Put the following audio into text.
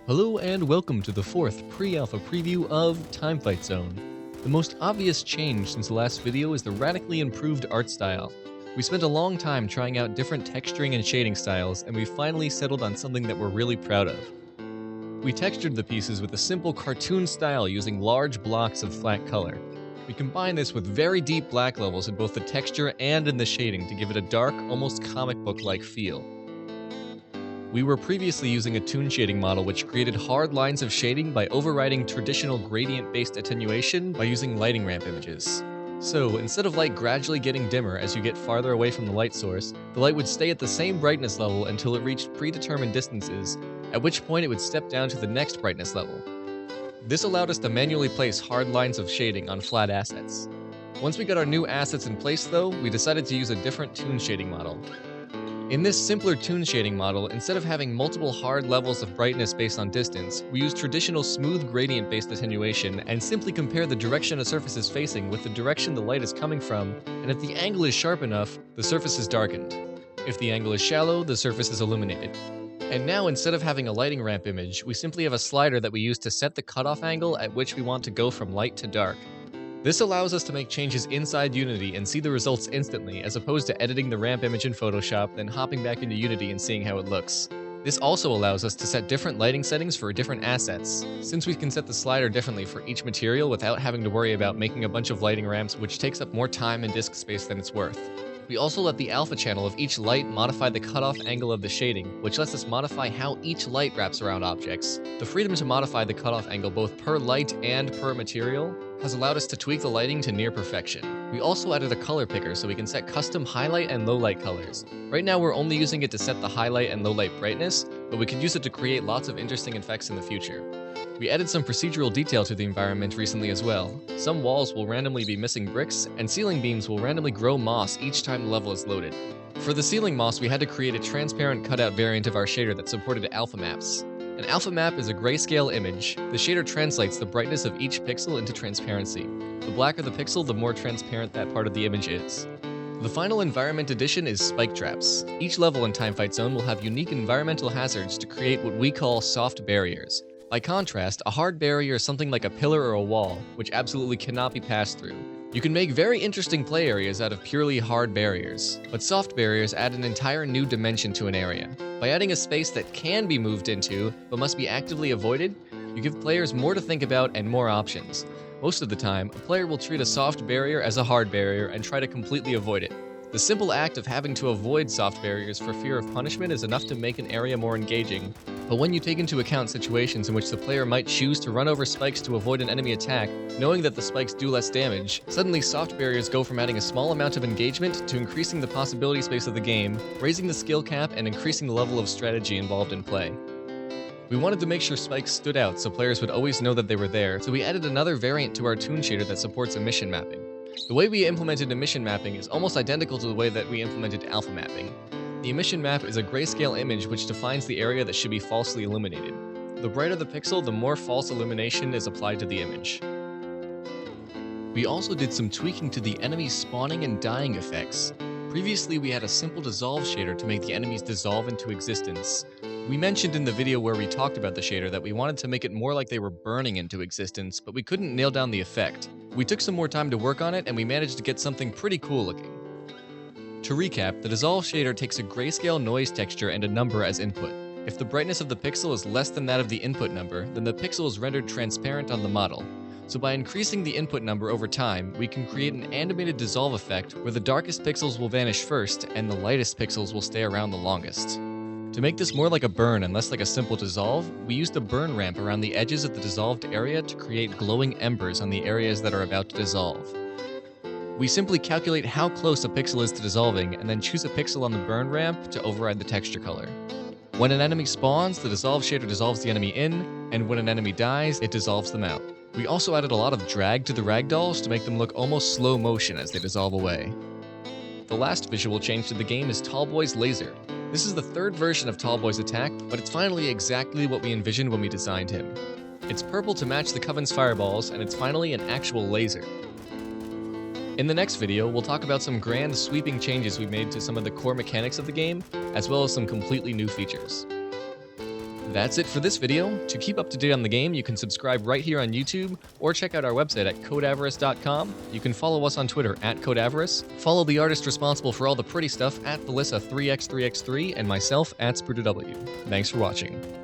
Hello and welcome to the fourth pre-alpha preview of Timefight Zone. The most obvious change since the last video is the radically improved art style. We spent a long time trying out different texturing and shading styles, and we finally settled on something that we're really proud of. We textured the pieces with a simple cartoon style using large blocks of flat color. We combined this with very deep black levels in both the texture and in the shading to give it a dark, almost comic book-like feel. We were previously using a Toon Shading model which created hard lines of shading by overriding traditional gradient-based attenuation by using lighting ramp images. So, instead of light gradually getting dimmer as you get farther away from the light source, the light would stay at the same brightness level until it reached predetermined distances, at which point it would step down to the next brightness level. This allowed us to manually place hard lines of shading on flat assets. Once we got our new assets in place though, we decided to use a different Toon Shading model. In this simpler Toon Shading model, instead of having multiple hard levels of brightness based on distance, we use traditional smooth gradient-based attenuation and simply compare the direction a surface is facing with the direction the light is coming from, and if the angle is sharp enough, the surface is darkened. If the angle is shallow, the surface is illuminated. And now, instead of having a lighting ramp image, we simply have a slider that we use to set the cutoff angle at which we want to go from light to dark. This allows us to make changes inside Unity and see the results instantly, as opposed to editing the ramp image in Photoshop, then hopping back into Unity and seeing how it looks. This also allows us to set different lighting settings for different assets, since we can set the slider differently for each material without having to worry about making a bunch of lighting ramps, which takes up more time and disk space than it's worth. We also let the alpha channel of each light modify the cutoff angle of the shading, which lets us modify how each light wraps around objects. The freedom to modify the cutoff angle both per light and per material has allowed us to tweak the lighting to near perfection. We also added a color picker so we can set custom highlight and low light colors. Right now we're only using it to set the highlight and low light brightness, but we could use it to create lots of interesting effects in the future. We added some procedural detail to the environment recently as well. Some walls will randomly be missing bricks, and ceiling beams will randomly grow moss each time the level is loaded. For the ceiling moss, we had to create a transparent cutout variant of our shader that supported alpha maps. An alpha map is a grayscale image. The shader translates the brightness of each pixel into transparency. The blacker the pixel, the more transparent that part of the image is. The final environment addition is spike traps. Each level in Timefight Zone will have unique environmental hazards to create what we call soft barriers. By contrast, a hard barrier is something like a pillar or a wall, which absolutely cannot be passed through. You can make very interesting play areas out of purely hard barriers, but soft barriers add an entire new dimension to an area. By adding a space that can be moved into, but must be actively avoided, you give players more to think about and more options. Most of the time, a player will treat a soft barrier as a hard barrier and try to completely avoid it. The simple act of having to avoid soft barriers for fear of punishment is enough to make an area more engaging. But when you take into account situations in which the player might choose to run over spikes to avoid an enemy attack, knowing that the spikes do less damage, suddenly soft barriers go from adding a small amount of engagement to increasing the possibility space of the game, raising the skill cap, and increasing the level of strategy involved in play. We wanted to make sure spikes stood out so players would always know that they were there, so we added another variant to our Toon Shader that supports emission mapping. The way we implemented emission mapping is almost identical to the way that we implemented alpha mapping. The emission map is a grayscale image which defines the area that should be falsely illuminated. The brighter the pixel, the more false illumination is applied to the image. We also did some tweaking to the enemy spawning and dying effects. Previously, we had a simple dissolve shader to make the enemies dissolve into existence. We mentioned in the video where we talked about the shader that we wanted to make it more like they were burning into existence, but we couldn't nail down the effect. We took some more time to work on it, and we managed to get something pretty cool looking. To recap, the dissolve shader takes a grayscale noise texture and a number as input. If the brightness of the pixel is less than that of the input number, then the pixel is rendered transparent on the model. So by increasing the input number over time, we can create an animated dissolve effect where the darkest pixels will vanish first and the lightest pixels will stay around the longest. To make this more like a burn and less like a simple dissolve, we used a burn ramp around the edges of the dissolved area to create glowing embers on the areas that are about to dissolve. We simply calculate how close a pixel is to dissolving and then choose a pixel on the burn ramp to override the texture color. When an enemy spawns, the dissolve shader dissolves the enemy in, and when an enemy dies, it dissolves them out. We also added a lot of drag to the ragdolls to make them look almost slow motion as they dissolve away. The last visual change to the game is Tallboys Laser. This is the third version of Tallboy's attack, but it's finally exactly what we envisioned when we designed him. It's purple to match the Coven's fireballs, and it's finally an actual laser. In the next video, we'll talk about some grand sweeping changes we made to some of the core mechanics of the game, as well as some completely new features. That's it for this video. To keep up to date on the game, you can subscribe right here on YouTube, or check out our website at codeavarice.com. You can follow us on Twitter at codeavarice, follow the artist responsible for all the pretty stuff at Felissa3x3x3, and myself at SpruderW. Thanks for watching.